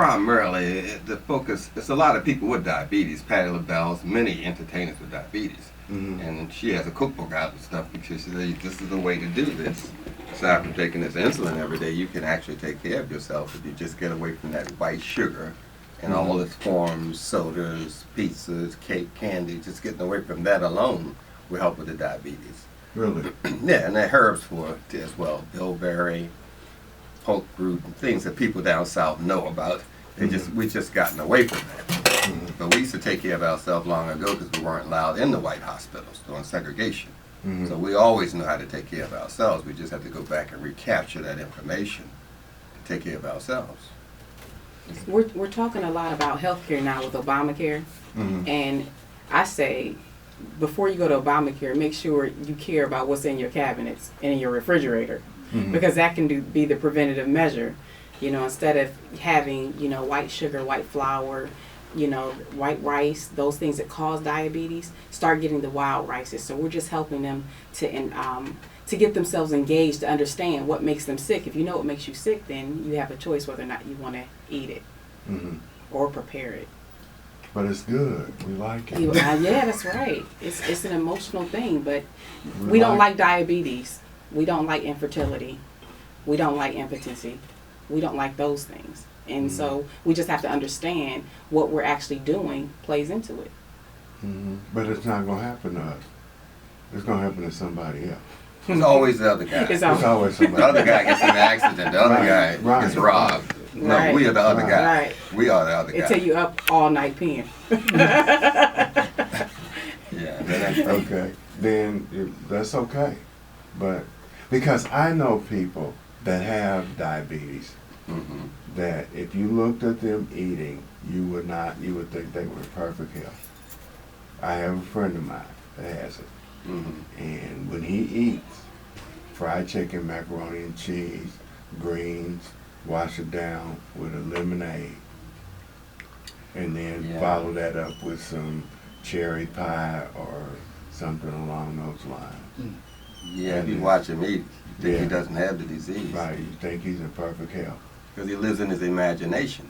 primarily the focus. It's a lot of people with diabetes. Patti LaBelle's many entertainers with diabetes, and she has a cookbook out and stuff because she says this is the way to do this. Aside from taking this insulin every day, you can actually take care of yourself if you just get away from that white sugar and all its forms, sodas, pizzas, cake, candy. Just getting away from that alone will help with the diabetes. Really? Yeah, and the herbs for it as well. Bilberry, poke root, and things that people down south know about. We just gotten away from that. But we used to take care of ourselves long ago because we weren't allowed in the white hospitals during segregation. So we always know how to take care of ourselves. We just have to go back and recapture that information to take care of ourselves. We're talking a lot about healthcare now with Obamacare, and I say before you go to Obamacare, make sure you care about what's in your cabinets and in your refrigerator, because that can be the preventative measure. You know, instead of having white sugar, white flour, white rice, those things that cause diabetes, start getting the wild rices. So we're just helping them to get themselves engaged to understand what makes them sick. If you know what makes you sick, then you have a choice whether or not you want to eat it or prepare it. But it's good. We like it. Yeah, that's right. It's an emotional thing, but we don't like diabetes. We don't like infertility. We don't like impotency. We don't like those things. And so we just have to understand what we're actually doing plays into it. But it's not going to happen to us. It's going to happen to somebody else. It's always the other guy. It's always somebody. The other guy gets in an accident. The other guy gets robbed. No, we are the other guy. Right. We are the other guy. Until you up all night peeing. Okay. Then that's okay. But because I know people that have diabetes, that if you looked at them eating, you would think they were in perfect health. I have a friend of mine that has it. And when he eats fried chicken, macaroni and cheese, greens, wash it down with a lemonade, and then follow that up with some cherry pie or something along those lines. Yeah, if you watch him eat, you think he doesn't have the disease. Right, you think he's in perfect health. Because he lives in his imagination.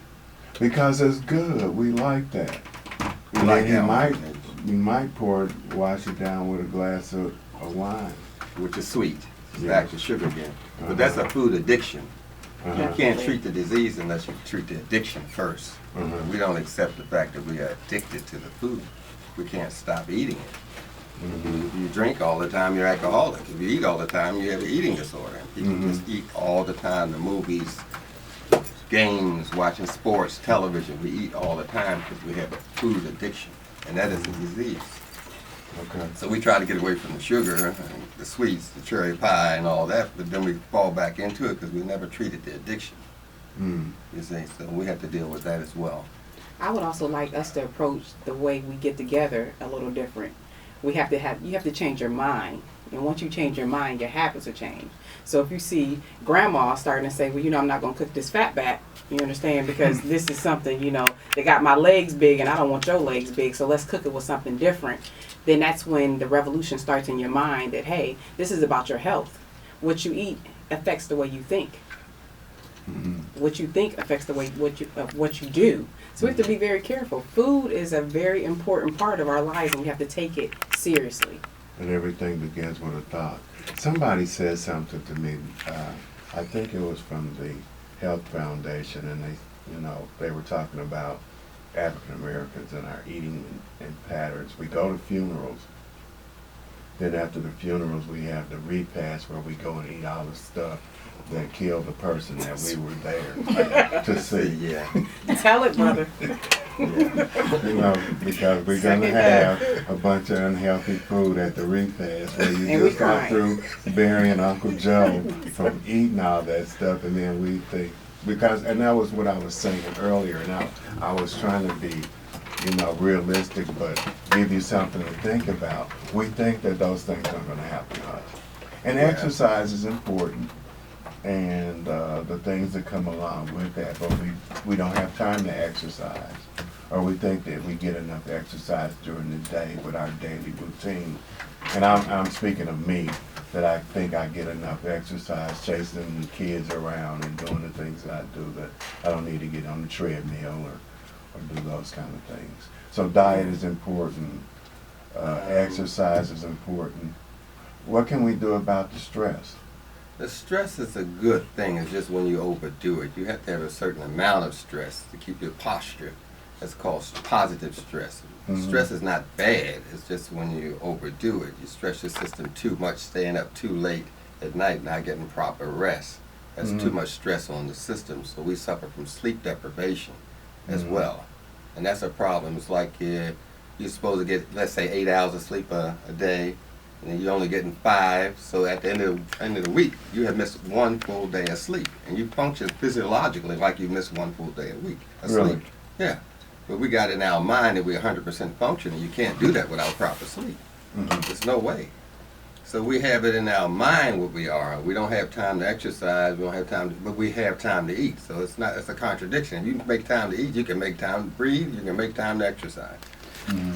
Because it's good. We like that. He might wash it down with a glass of wine. Which is sweet. It's back to sugar again. But that's a food addiction. You can't treat the disease unless you treat the addiction first. We don't accept the fact that we are addicted to the food. We can't stop eating it. If you drink all the time, you're alcoholic. If you eat all the time, you have an eating disorder. People just eat all the time. The movies, games, watching sports, television. We eat all the time because we have a food addiction. And that is a disease. Okay. So we try to get away from the sugar, and the sweets, the cherry pie, and all that, but then we fall back into it because we never treated the addiction. You see, so we have to deal with that as well. I would also like us to approach the way we get together a little different. You have to change your mind. And once you change your mind, your habits will change. So if you see grandma starting to say, well, I'm not going to cook this fat back, you understand, because this is something, they got my legs big and I don't want your legs big, so let's cook it with something different. Then that's when the revolution starts in your mind that, hey, this is about your health. What you eat affects the way you think. What you think affects the way what you do. So we have to be very careful. Food is a very important part of our lives, and we have to take it seriously. And everything begins with a thought. Somebody said something to me. I think it was from the Health Foundation, and they were talking about African Americans and our eating and patterns. We go to funerals. Then after the funerals, we have the repast where we go and eat all the stuff that killed the person that we were there to see. Tell it, brother. Because we're going to have a bunch of unhealthy food at the repast where you just got through burying Uncle Joe from eating all that stuff, and then we think, and that was what I was saying earlier, and I was trying to be realistic, but give you something to think about. We think that those things are going to happen to us. And exercise is important, and the things that come along with that, but we don't have time to exercise, or we think that we get enough exercise during the day with our daily routine. And I'm speaking of me. that I think I get enough exercise chasing the kids around and doing the things that I do, that I don't need to get on the treadmill or do those kind of things. So diet is important, exercise is important. What can we do about the stress? The stress is a good thing. It's just when you overdo it. You have to have a certain amount of stress to keep your posture. That's called positive stress. Stress is not bad. It's just when you overdo it. You stress your system too much, staying up too late at night, not getting proper rest. That's too much stress on the system. So we suffer from sleep deprivation as well. And that's a problem. It's like you're supposed to get, let's say, 8 hours of sleep a day, and you're only getting 5. So at the end of the week, you have missed 1 full day of sleep, and you function physiologically like you missed 1 full day a week of sleep. Really? Yeah, but we got in our mind that we're 100% functioning. You can't do that without proper sleep. There's no way. So we have it in our mind what we are. We don't have time to exercise. We don't have time, but we have time to eat. So it's a contradiction. If you can make time to eat, you can make time to breathe. You can make time to exercise.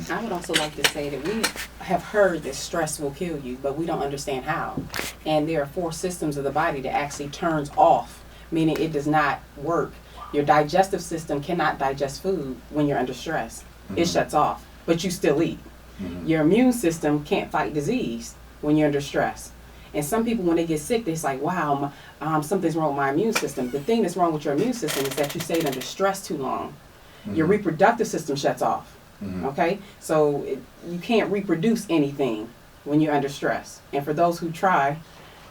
I would also like to say that we have heard that stress will kill you, but we don't understand how. And there are 4 systems of the body that actually turns off, meaning it does not work. Your digestive system cannot digest food when you're under stress. It shuts off, but you still eat. Your immune system can't fight disease when you're under stress. And some people, when they get sick, they're like, wow, something's wrong with my immune system. The thing that's wrong with your immune system is that you stayed under stress too long. Your reproductive system shuts off. Okay, so you can't reproduce anything when you're under stress. And for those who try,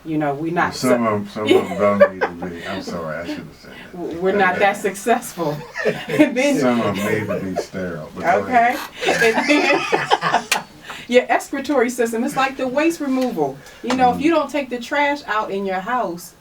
we're not. Some of them don't need to be. I'm sorry, I should have said that. We're not that successful. And then, some of them need to be sterile. Okay. And then your excretory system, it's like the waste removal. If you don't take the trash out in your house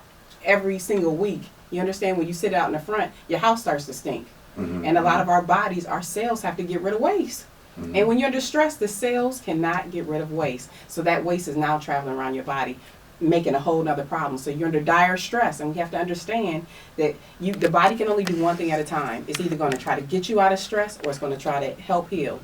every single week, you understand, when you sit out in the front, your house starts to stink. And a lot of our bodies, our cells have to get rid of waste. And when you're under stress, the cells cannot get rid of waste. So that waste is now traveling around your body, making a whole nother problem. So you're under dire stress, and we have to understand that the body can only do one thing at a time. It's either going to try to get you out of stress, or it's going to try to help heal.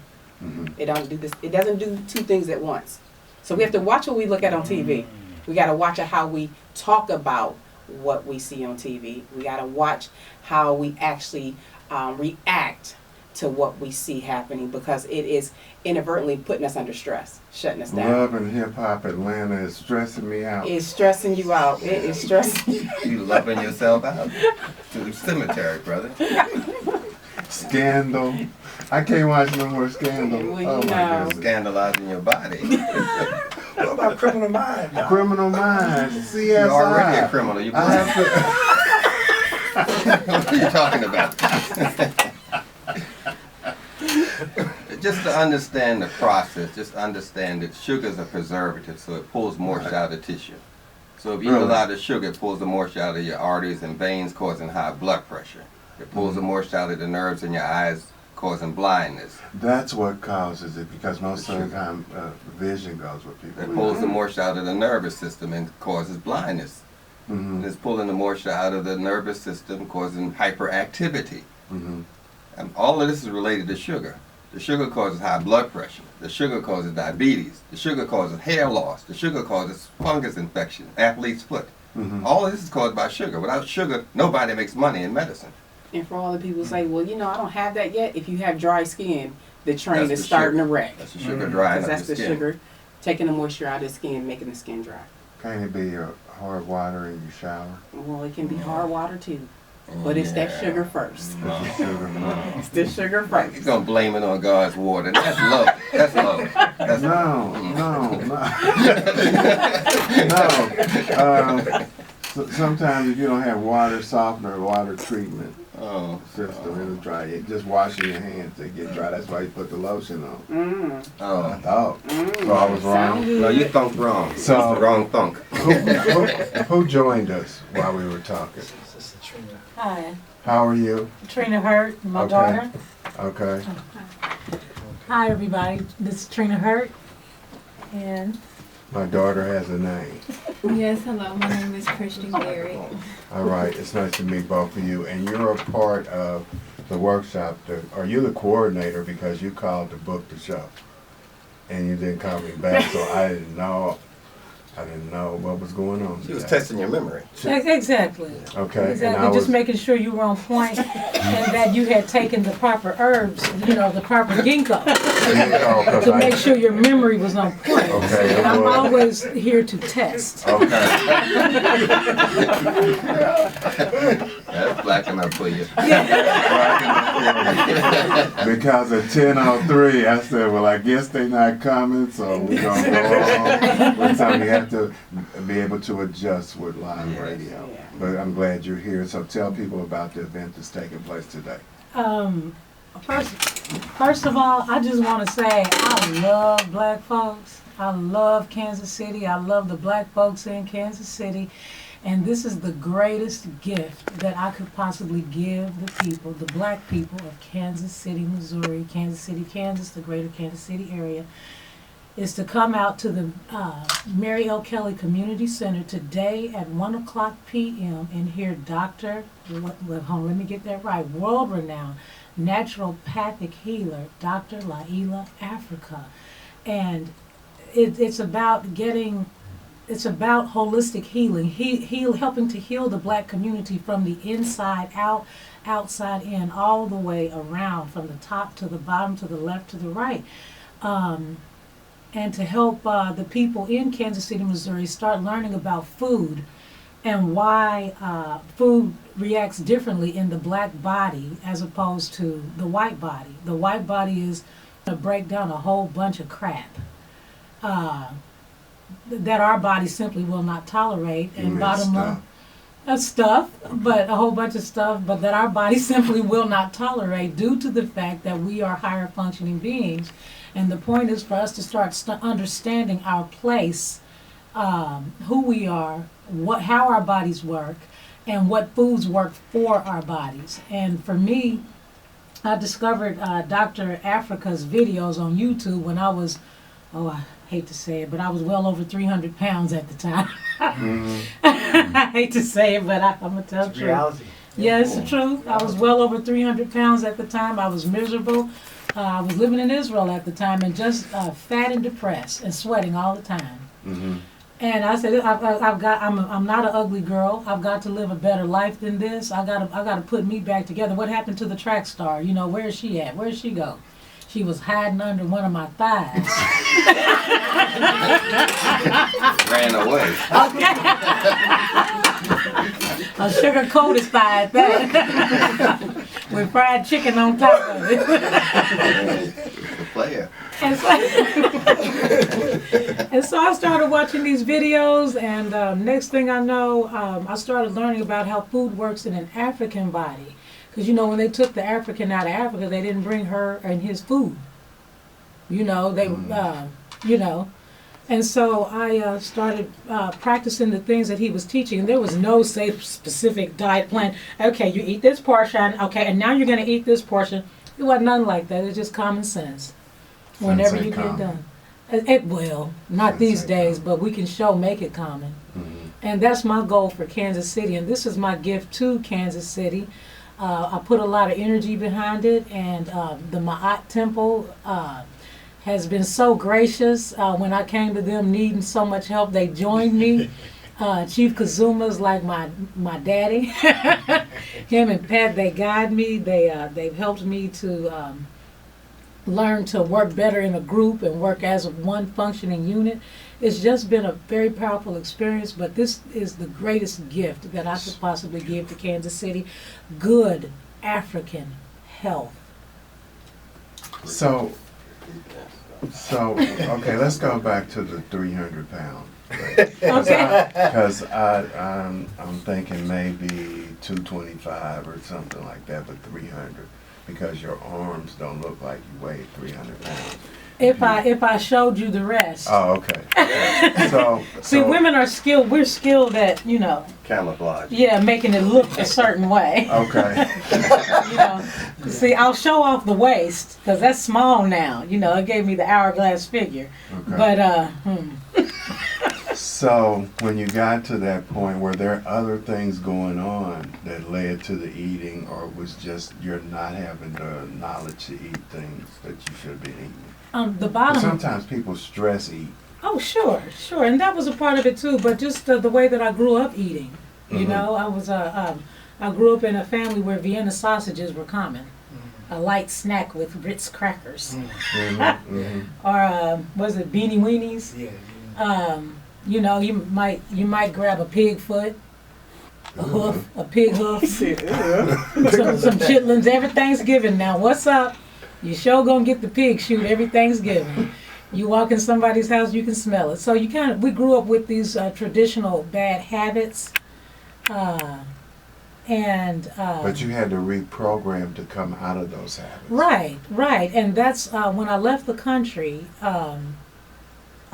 It doesn't do 2 things at once. So we have to watch what we look at on TV. We got to watch how we talk about what we see on TV. We got to watch how we actually react to what we see happening, because it is inadvertently putting us under stress, shutting us down. Love and Hip Hop Atlanta is stressing me out. It's stressing you out. It is stressing you. You loving yourself out to the cemetery, brother. Scandal. I can't watch no more Scandal. Well, oh my goodness. Scandalizing your body. What about Criminal Minds? Criminal Minds. CSI. You're already a criminal. You I have to. What are you talking about? Just to understand the process, just understand that sugar is a preservative, so it pulls moisture out of tissue. So if you eat a lot of sugar, it pulls the moisture out of your arteries and veins, causing high blood pressure. It pulls the moisture out of the nerves in your eyes, causing blindness. That's what causes it, because most of the time vision goes with people. It pulls the moisture out of the nervous system and causes blindness. And it's pulling the moisture out of the nervous system, causing hyperactivity. And all of this is related to sugar. The sugar causes high blood pressure. The sugar causes diabetes. The sugar causes hair loss. The sugar causes fungus infection, athlete's foot. All of this is caused by sugar. Without sugar, nobody makes money in medicine. And for all the people who say, well, I don't have that yet. If you have dry skin, the train is starting to wreck. That's the sugar drying up That's the the skin. sugar taking the moisture out of the skin, making the skin dry. Can't it be hard water in your shower? Well, it can be hard water too. But it's that sugar first. It's the sugar, no. It's the sugar first. You're going to blame it on God's water. That's love. That's love. That's No. Sometimes if you don't have water softener or water treatment system, it'll dry. Just washing your hands, they get dry. That's why you put the lotion on. I thought. So I was wrong. No, you thunk wrong. So- It's the wrong thunk. Who joined us while we were talking? This is Trina. Hi, How are you? Trina Hurt, my daughter. Okay. Hi, everybody. This is Trina Hurt. And My daughter has a name. Yes, hello. My name is Christian Gary. All right. It's nice to meet both of you. And you're a part of the workshop. Are you the coordinator, because you called to book the show? And you didn't call me back, so I didn't know. I didn't know what was going on. She was today. testing your memory. Exactly. Okay. And I Exactly. was, Just making sure you were on point and that you had taken the proper herbs, the proper ginkgo, to make sure your memory was on point. Okay. And I'm always here to test. Okay. That's black enough for you. Because at 10:03, I said, well, I guess they're not coming, so we're going to go on. One time you have to be able to adjust with live Yes. radio. Yeah. But I'm glad you're here. So tell people about the event that's taking place today. First of all, I just want to say I love black folks. I love Kansas City. I love the black folks in Kansas City. And this is the greatest gift that I could possibly give the people, the black people of Kansas City, Missouri, Kansas City, Kansas, the greater Kansas City area, is to come out to the Mary L. Kelly Community Center today at 1:00 p.m. and hear Dr. Let me get that right, world-renowned naturopathic healer, Dr. Llaila Afrika. And it's about holistic healing, helping to heal the black community from the inside out, outside in, all the way around, from the top to the bottom, to the left to the right. And to help the people in Kansas City, Missouri start learning about food and why food reacts differently in the black body as opposed to the white body. The white body is going to break down a whole bunch of crap that our body simply will not tolerate. And bottom line, but a whole bunch of stuff, but that our body simply will not tolerate due to the fact that we are higher functioning beings. And the point is for us to start understanding our place, who we are, how our bodies work, and what foods work for our bodies. And for me, I discovered Dr. Afrika's videos on YouTube when I was, I hate to say it, but I was well over 300 pounds at the time. I hate to say it, but I'm going to tell the truth. Reality. Yeah, it's the truth. I was well over 300 pounds at the time. I was miserable. I was living in Israel at the time and just fat and depressed and sweating all the time. Mm-hmm. And I said, I'm not an ugly girl. I've got to live a better life than this. I got to put me back together. What happened to the track star? Where is she at? Where did she go? She was hiding under one of my thighs. Ran away. A sugar-coated thigh at that. With fried chicken on top of it. The player. And so I started watching these videos, and next thing I know, I started learning about how food works in an African body. Because, when they took the African out of Africa, they didn't bring her and his food. And so I started practicing the things that he was teaching. And there was no specific diet plan. Okay, you eat this portion. Okay, and now you're going to eat this portion. It wasn't nothing like that. It's just common sense. Whenever you get done. It will. Not these days, but we can make it common. Mm-hmm. And that's my goal for Kansas City. And this is my gift to Kansas City. I put a lot of energy behind it. And the Ma'at Temple has been so gracious. When I came to them needing so much help, they joined me. Chief Kazuma's like my daddy. Him and Pat, they guide me. They've helped me to learn to work better in a group and work as one functioning unit. It's just been a very powerful experience, but this is the greatest gift that I could possibly give to Kansas City. Good African health. So, okay, let's go back to the 300 pound. Okay. Because I'm thinking maybe 225 or something like that, but 300. Because your arms don't look like you weigh 300 pounds. If I showed you the rest. Oh, okay. So See, women are skilled. We're skilled at Camouflage. Yeah, making it look a certain way. Okay. See, I'll show off the waist because that's small now. It gave me the hourglass figure. Okay. But So when you got to that point, were there other things going on that led to the eating, or was just you're not having the knowledge to eat things that you should be eating? the bottom. Sometimes people stress eat. Oh, sure, sure, and that was a part of it too. But just the way that I grew up eating, you Mhm. know, I grew up in a family where Vienna sausages were common, a light snack with Ritz crackers, or was it beanie weenies? Yeah. You know, you might grab a pig foot, a hoof, a pig hoof, some chitlins every Thanksgiving. Now, what's up? You sure gonna get the pig shoot every Thanksgiving. You walk in somebody's house, you can smell it. So we grew up with these traditional bad habits, and But you had to reprogram to come out of those habits. right, and that's when I left the country.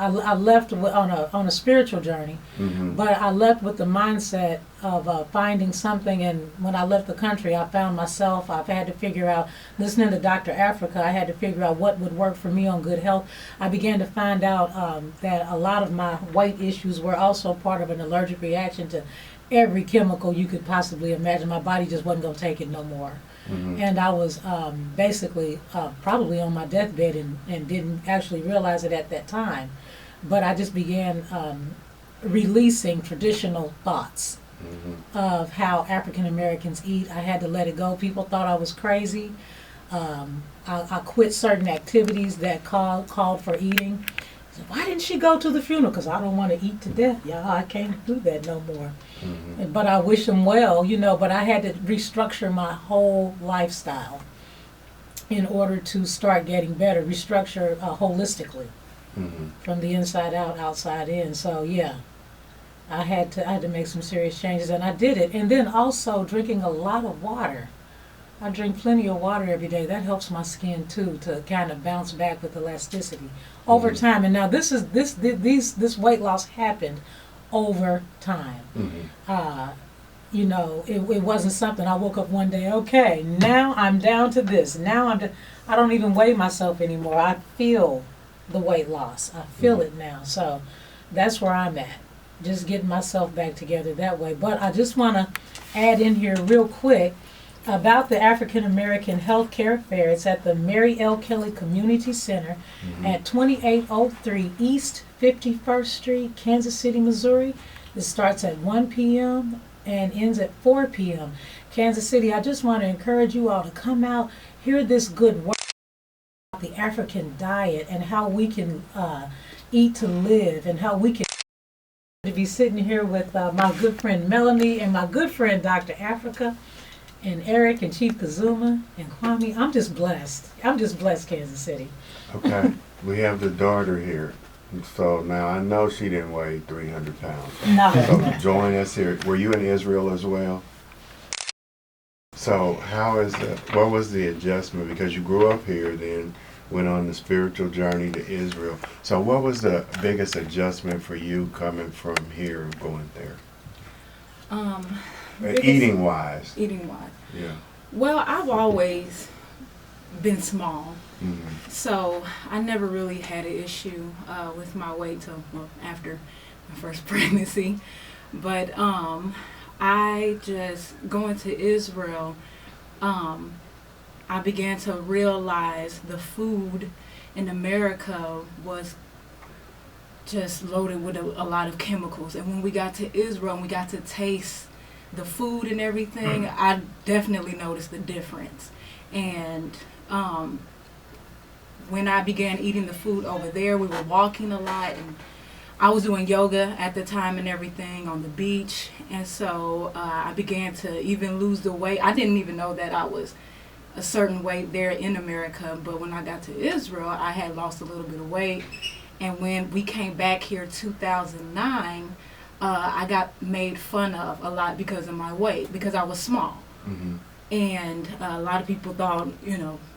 I left on a spiritual journey, Mm-hmm. but I left with the mindset of finding something. And when I left the country, I found myself. I've had to figure out, listening to Dr. Afrika, I had to figure out what would work for me on good health. I began to find out that a lot of my weight issues were also part of an allergic reaction to every chemical you could possibly imagine. My body just wasn't going to take it no more. Mm-hmm. And I was basically probably on my deathbed and didn't actually realize it at that time. But I just began releasing traditional thoughts of how African Americans eat. I had to let it go. People thought I was crazy. I quit certain activities that called for eating. So why didn't she go to the funeral? Because I don't want to eat to death, y'all. I can't do that no more. Mm-hmm. But I wish them well, you know. But I had to restructure my whole lifestyle in order to start getting better. Restructure holistically. Mm-hmm. From the inside out, outside in. So yeah, I had to make some serious changes, and I did it. And then also drinking a lot of water. I drink plenty of water every day. That helps my skin too to kind of bounce back with elasticity over time. And now this weight loss happened over time. Mm-hmm. You know, it wasn't something I woke up one day. Okay, now I'm down to this. Now I don't even weigh myself anymore. I feel the weight loss. I feel it now. So that's where I'm at. Just getting myself back together that way. But I just want to add in here real quick about the African American Healthcare Fair. It's at the Mary L. Kelly Community Center at 2803 East 51st Street, Kansas City, Missouri. It starts at 1 p.m. and ends at 4 p.m. Kansas City, I just want to encourage you all to come out, hear this good work. The African diet and how we can eat to live, and how we can be sitting here with my good friend Melanie and my good friend Dr. Afrika and Eric and Chief Kazuma and Kwame. I'm just blessed, Kansas City. Okay, we have the daughter here. So now I know she didn't weigh 300 pounds. No. So join us here. Were you in Israel as well? So what was the adjustment? Because you grew up here, then went on the spiritual journey to Israel. So what was the biggest adjustment for you coming from here and going there? Eating wise. Eating wise. Yeah. Well, I've always been small, Mm-hmm. so I never really had an issue with my weight till after my first pregnancy. But I just going to Israel. I began to realize the food in America was just loaded with a lot of chemicals. And when we got to Israel and we got to taste the food and everything, I definitely noticed the difference. And when I began eating the food over there, we were walking a lot, and I was doing yoga at the time and everything on the beach. And so I began to even lose the weight. I didn't even know that I was a certain weight there in America, but when I got to Israel, I had lost a little bit of weight. And when we came back here 2009, I got made fun of a lot because of my weight, because I was small. Mm-hmm. And a lot of people thought,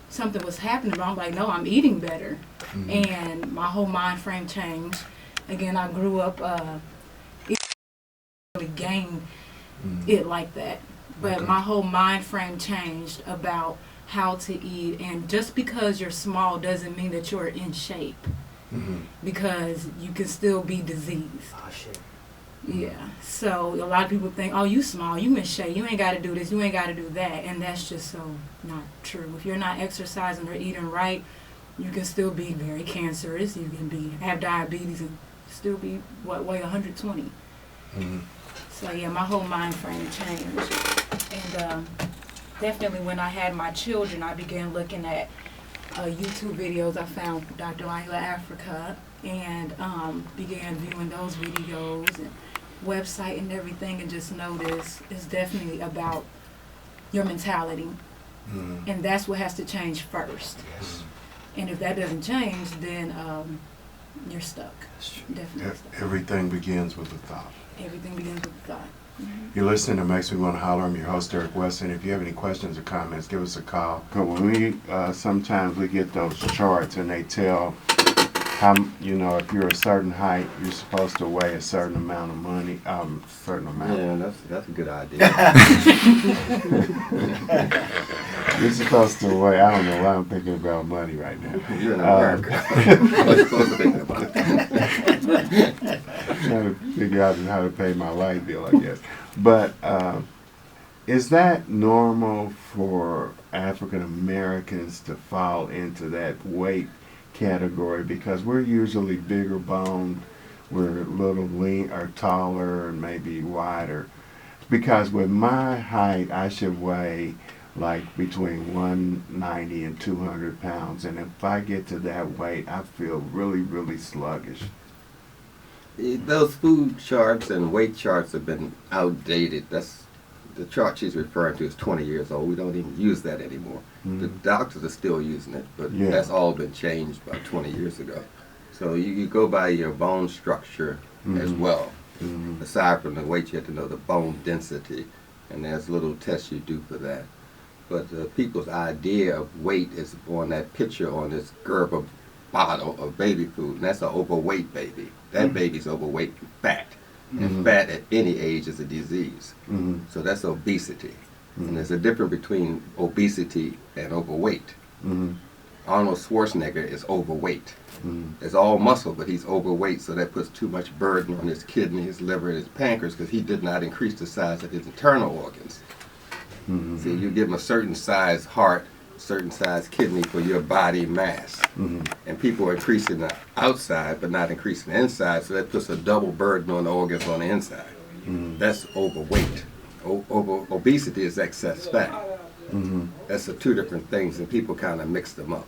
something was happening, but I'm like, no, I'm eating better. Mm-hmm. And my whole mind frame changed. Again, I grew up, really gained it like that. But Okay. my whole mind frame changed about how to eat. And just because you're small doesn't mean that you're in shape, Mm-hmm. because you can still be diseased. Oh, shit. Yeah. So a lot of people think, oh, you small, you in shape, you ain't got to do this, you ain't got to do that. And that's just so not true. If you're not exercising or eating right, you can still be very cancerous. You can have diabetes and still be weigh 120. Mhm. So yeah, my whole mind frame changed. And definitely when I had my children, I began looking at YouTube videos. I found Dr. Llaila Afrika and began viewing those videos and website and everything, and just noticed it's definitely about your mentality. Mhm. And that's what has to change first. Yes. And if that doesn't change, then you're stuck. Definitely stuck. Everything begins with a thought. Everything begins with thought. You're listening to Makes Me Want to Holler. I'm your host, Eric Weston. If you have any questions or comments, give us a call. But when we, sometimes we get those charts and they tell how, if you're a certain height, you're supposed to weigh a certain amount of money, certain amount. Yeah, that's a good idea. You're supposed to weigh, I don't know why I'm thinking about money right now. You're in America. What you supposed to think about? Trying to figure out how to pay my light bill, I guess. But is that normal for African Americans to fall into that weight category? Because we're usually bigger boned, we're a little lean or taller and maybe wider. Because with my height, I should weigh like between 190 and 200 pounds. And if I get to that weight, I feel really, really sluggish. Those food charts and weight charts have been outdated. That's the chart she's referring to is 20 years old. We don't even use that anymore. The doctors are still using it, but Yeah. that's all been changed about 20 years ago. So you go by your bone structure as well. Aside from the weight, you have to know the bone density, and there's little tests you do for that. But people's idea of weight is on that picture on this Gerber bottle of baby food, and that's an overweight baby. That baby's overweight and fat. And fat at any age is a disease. So that's obesity. And there's a difference between obesity and overweight. Arnold Schwarzenegger is overweight. It's all muscle, but he's overweight, so that puts too much burden on his kidney, his liver, and his pancreas, because he did not increase the size of his internal organs. See, you give him a certain size heart, certain size kidney for your body mass. And people are increasing the outside, but not increasing the inside, so that puts a double burden on the organs on the inside. That's overweight. Obesity is excess fat. That's the two different things, and people kind of mix them up.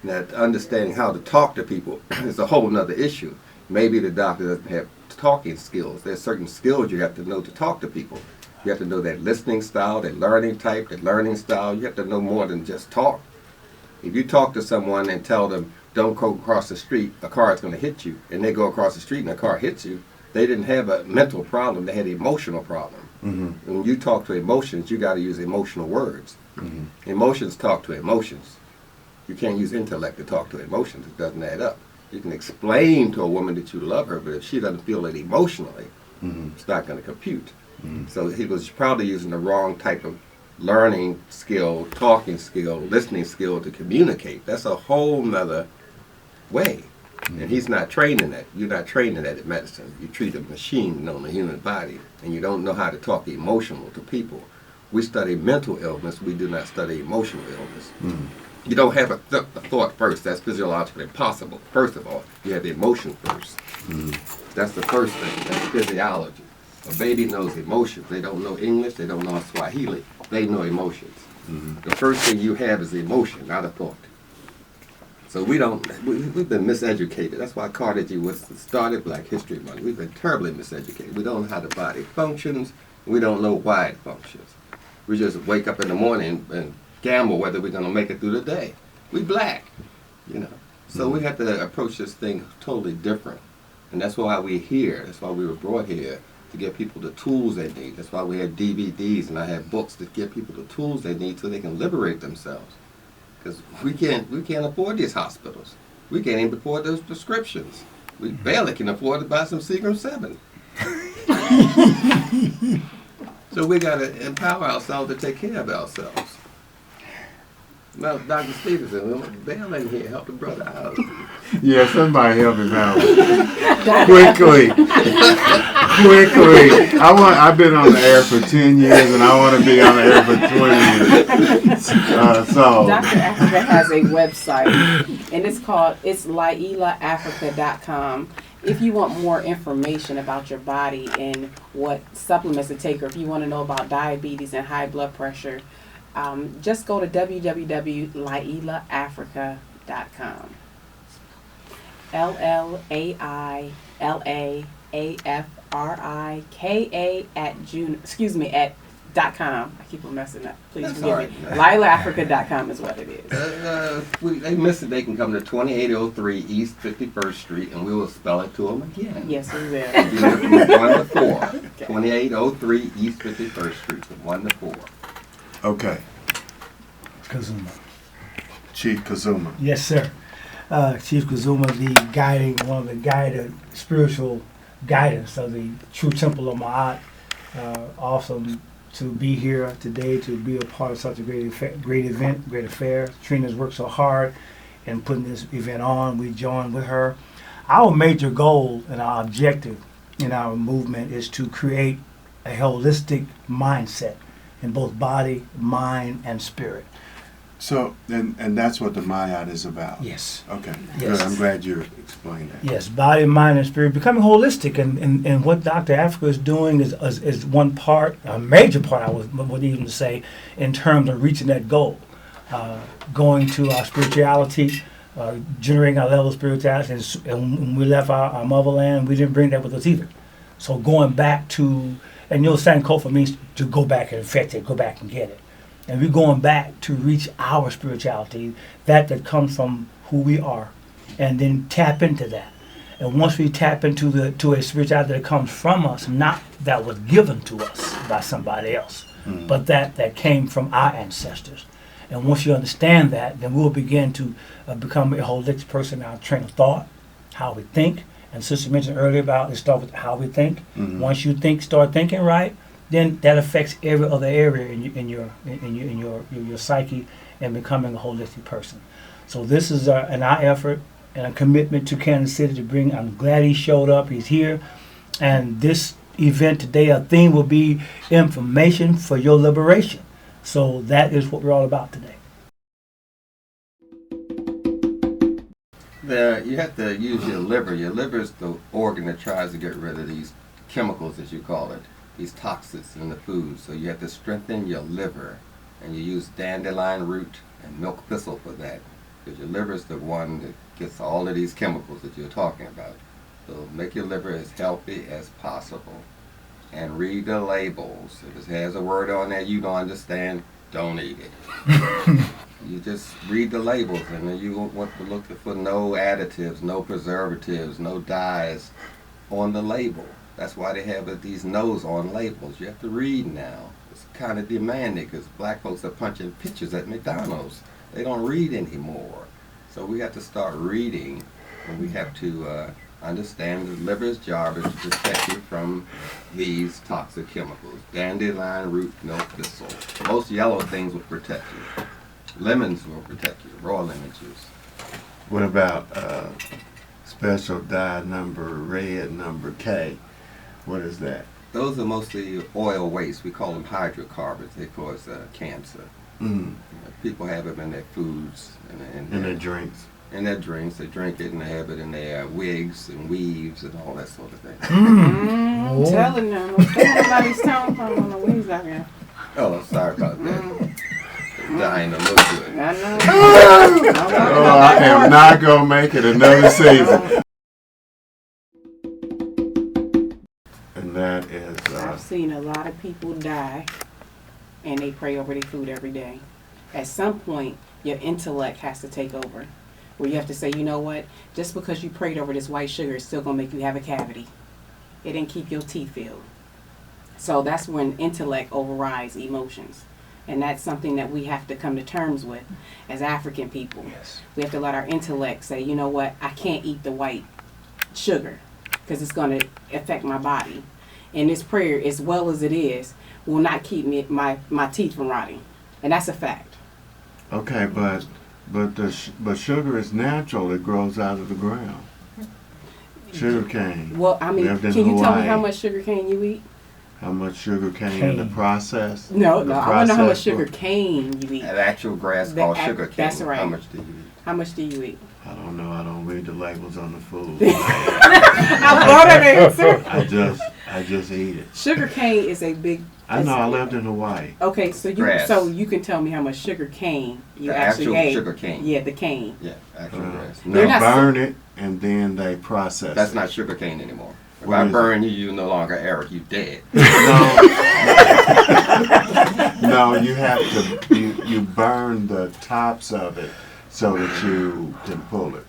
Now, understanding how to talk to people is a whole nother issue. Maybe the doctor doesn't have talking skills. There's certain skills you have to know to talk to people. You have to know their listening style, their learning type, their learning style. You have to know more than just talk. If you talk to someone and tell them, don't go across the street, a car is going to hit you, and they go across the street and a car hits you, they didn't have a mental problem, they had an emotional problem. When you talk to emotions, you got to use emotional words. Emotions talk to emotions. You can't use intellect to talk to emotions. It doesn't add up. You can explain to a woman that you love her, but if she doesn't feel it emotionally, it's not going to compute. So he was probably using the wrong type of learning skill, talking skill, listening skill to communicate. That's a whole nother way. And he's not trained in that. You're not trained in that in medicine. You treat a machine on the human body, and you don't know how to talk emotional to people. We study mental illness. We do not study emotional illness. You don't have a thought first. That's physiologically impossible. First of all, you have the emotion first. That's the first thing. That's physiology. A baby knows emotions. They don't know English. They don't know Swahili. They know emotions. The first thing you have is the emotion, not a thought. So we've been miseducated. That's why Carnegie was started Black History Month. We've been terribly miseducated. We don't know how the body functions. We don't know why it functions. We just wake up in the morning and gamble whether we're going to make it through the day. We black, So we have to approach this thing totally different. And that's why we're here. That's why we were brought here, to give people the tools they need. That's why we have DVDs and I have books to give people the tools they need so they can liberate themselves. Because we can't afford these hospitals. We can't even afford those prescriptions. We barely can afford to buy some Seagram 7. So we got to empower ourselves to take care of ourselves. Now, Dr. Stevenson, bail in here, help the brother out. Yeah, somebody help him out. Quickly. quickly. I've been on the air for 10 years, and I want to be on the air for 20 years. So Dr. Afrika has a website, and it's LailaAfrica.com. If you want more information about your body and what supplements to take, or if you want to know about diabetes and high blood pressure, just go to www.LailaAfrica.com. LLAILAAFRIKA at .com. I keep on messing up. Please That's forgive all me. right. LailaAfrica.com is what it is. They missed it. They can come to 2803 East 51st Street, and we will spell it to them again. Yes, we will. Be there from 1 to 4. 2803 East 51st Street, from 1 to 4. okay, Kazuma. Chief Kazuma. Yes, sir. Chief Kazuma, one of the guided spiritual guidance of the true temple of Ma'at. Awesome to be here today, to be a part of such a great event, great affair. Trina's worked so hard in putting this event on. We joined with her. Our major goal and our objective in our movement is to create a holistic mindset in both body, mind, and spirit. So, and that's what the Mayat is about. Yes. Okay. Yes. Good. I'm glad you explained that. Yes, body, mind, and spirit, becoming holistic, and what Dr. Afrika is doing is one part, a major part, I would even say, in terms of reaching that goal. Going to our spirituality, generating our level of spirituality, and when we left our motherland, we didn't bring that with us either. So going back to, and Sankofa means to go back and affect it, go back and get it. And we're going back to reach our spirituality, that comes from who we are, and then tap into that. And once we tap into a spirituality that comes from us, not that was given to us by somebody else, but that came from our ancestors. And once you understand that, then we'll begin to become a holistic person in our train of thought, how we think. And Sister mentioned earlier about it start with how we think. Once you start thinking right, then that affects every other area in your psyche and becoming a holistic person. So this is our effort and a commitment to Kansas City to bring. I'm glad he showed up. He's here, and this event today, our theme will be information for your liberation. So that is what we're all about today. You have to use your liver. Your liver is the organ that tries to get rid of these chemicals, as you call it, these toxins in the food. So you have to strengthen your liver, and you use dandelion root and milk thistle for that, because your liver is the one that gets all of these chemicals that you're talking about. So make your liver as healthy as possible, and read the labels. If it has a word on there you don't understand, don't eat it. You just read the labels, and then you want to look for no additives, no preservatives, no dyes on the label. That's why they have these no's on labels. You have to read now. It's kind of demanding, because black folks are punching pictures at McDonald's. They don't read anymore. So we have to start reading, and we have to understand the liver's job is to protect you from these toxic chemicals. Dandelion root, milk thistle. Most yellow things will protect you. Lemons will protect you, raw lemon juice. What about special dye red number K? What is that? Those are mostly oil waste. We call them hydrocarbons. They cause cancer. People have them in their foods and In their drinks. in their drinks. They drink it, and they have it in their wigs and weaves and all that sort of thing. I'm telling them. Nobody's telling them on the wings out here. Oh, sorry about that. Dying to look good. I know. Oh, I am not going to make it another season. And that is... I've seen a lot of people die, and they pray over their food every day. At some point, your intellect has to take over, where you have to say, you know what, just because you prayed over this white sugar, it's still going to make you have a cavity. It didn't keep your teeth filled. So that's when intellect overrides emotions. And that's something that we have to come to terms with as African people. Yes. We have to let our intellect say, you know what, I can't eat the white sugar because it's going to affect my body. And this prayer, as well as it is, will not keep my teeth from rotting. And that's a fact. Okay, but sugar is natural. It grows out of the ground. Sugar cane. Well, I mean, Lived in can you tell me Hawaii. how much sugar cane you eat? How much sugar cane in the Cane. process? No, The no, I want to know how much process sugar for- cane you eat. An actual grass The called ac- sugar cane. that's right. How much do you eat? How much do you eat? I don't know. I don't read the labels on the food. I love that answer. I just eat it. Sugar cane is a big. I know. I lived in Hawaii. Okay, so Grass. you can tell me how much sugar cane you The actually actual ate. sugar cane. Yeah, the cane. Yeah, actual grass. They're They not burn it and then they process That's it. not sugar cane anymore. If What I is it? burn you, you're no longer Eric. You dead. No, you have to. You burn the tops of it so that you can pull it.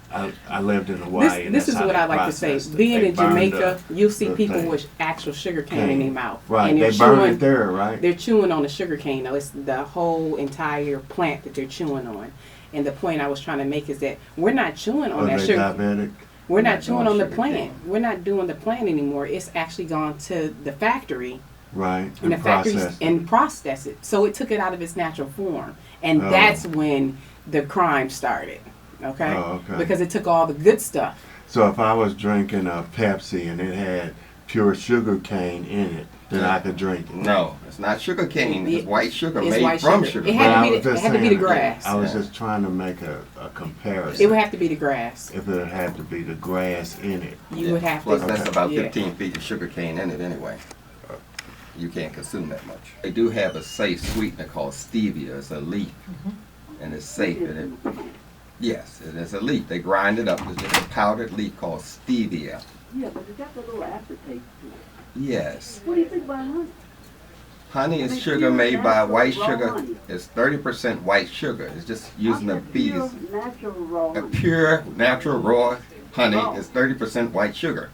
I lived in Hawaii. and This that's is how what they I like to say. processed it. Being They in burned Jamaica, you'll see the people thing. with actual sugar cane in their mouth. Right, And they they're burn chewing, it there, right? They're chewing on the sugar cane. Though it's the whole entire plant that they're chewing on. And the point I was trying to make is that we're not chewing on Are that they sugar. diabetic? We're Not not chewing doing on the sugar plant. cane. We're not doing the plant anymore. It's actually gone to the factory, Right, and the factories processed it. and process it. So it took it out of its natural form, and Oh. that's when the crime started. Okay? Oh, okay. Because it took all the good stuff. So if I was drinking a Pepsi and it had pure sugar cane in it, then I could drink it. No, it's not sugar cane. It's white sugar It's made white from sugar. sugar. It had But to I be was the- it just had to be the saying, grass. I was Yeah. just trying to make a comparison. It would have to be the grass. If it had to be the grass in it. You would have Plus, to. that's about yeah. 15 feet of sugar cane in it anyway. You can't consume that much. They do have a safe sweetener called stevia. It's a leaf, and it's safe. And it, yes, it is a leaf. They grind it up. It's just a powdered leaf called stevia. Yeah, but it's got a little aftertaste to it. Yes. What do you think about honey? Honey I is mean, sugar pure made by natural white raw sugar. honey. It's 30% white sugar. It's just using the I said bees. pure natural raw A honey. pure, natural, raw honey is 30% white sugar.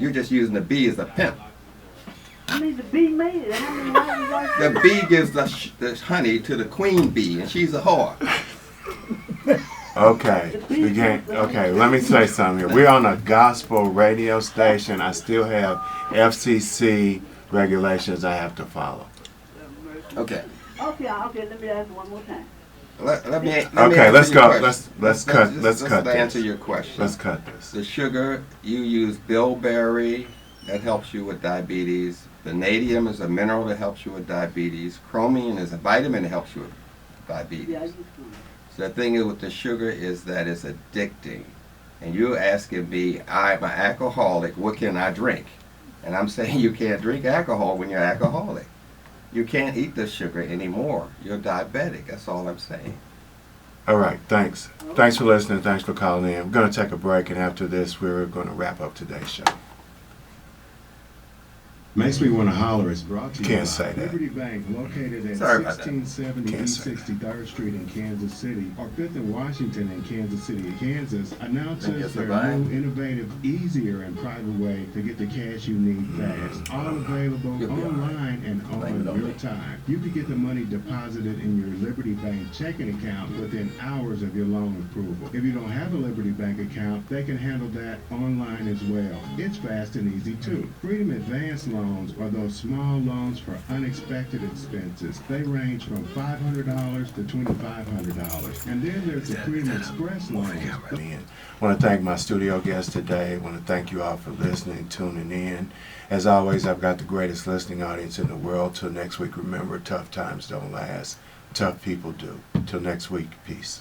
You're just using the bee as a pimp. I mean, the bee made it. How many honey you got? The bee gives the honey to the queen bee, and she's a whore. Okay, okay, let me say something here. We're on a gospel radio station. I still have FCC regulations I have to follow. Okay. Okay, let me ask one more time. Let me Okay, answer let's your go. question. Let's cut answer this. your question. Let's cut this. The sugar, you use bilberry, that helps you with diabetes. Vanadium is a mineral that helps you with diabetes. Chromium is a vitamin that helps you with diabetes. Yeah, I just So the thing is with the sugar is that it's addicting. And you're asking me, I'm an alcoholic, what can I drink? And I'm saying you can't drink alcohol when you're alcoholic. You can't eat the sugar anymore. You're diabetic. That's all I'm saying. All right, thanks. Thanks for listening. Thanks for calling in. We're going to take a break, and after this, we're going to wrap up today's show. Makes me want to holler is brought to you Can't by say that. Liberty Bank, located at Sorry about that. 1670 Can't East say that. 63rd Street in Kansas City, or 5th and Washington in Kansas City, Kansas, Think announces it's their divine? new, innovative, easier, and private way to get the cash you need fast. All available You'll be all right. online and Blame it on on your me. time. You can get the money deposited in your Liberty Bank checking account within hours of your loan approval. If you don't have a Liberty Bank account, they can handle that online as well. It's fast and easy too. Freedom Advance loans are those small loans for unexpected expenses. They range from $500 to $2,500. And then there's the Freedom Express loans. I want to thank my studio guests today. I want to thank you all for listening, tuning in. As always, I've got the greatest listening audience in the world. Till next week, remember, tough times don't last. Tough people do. Till next week, peace.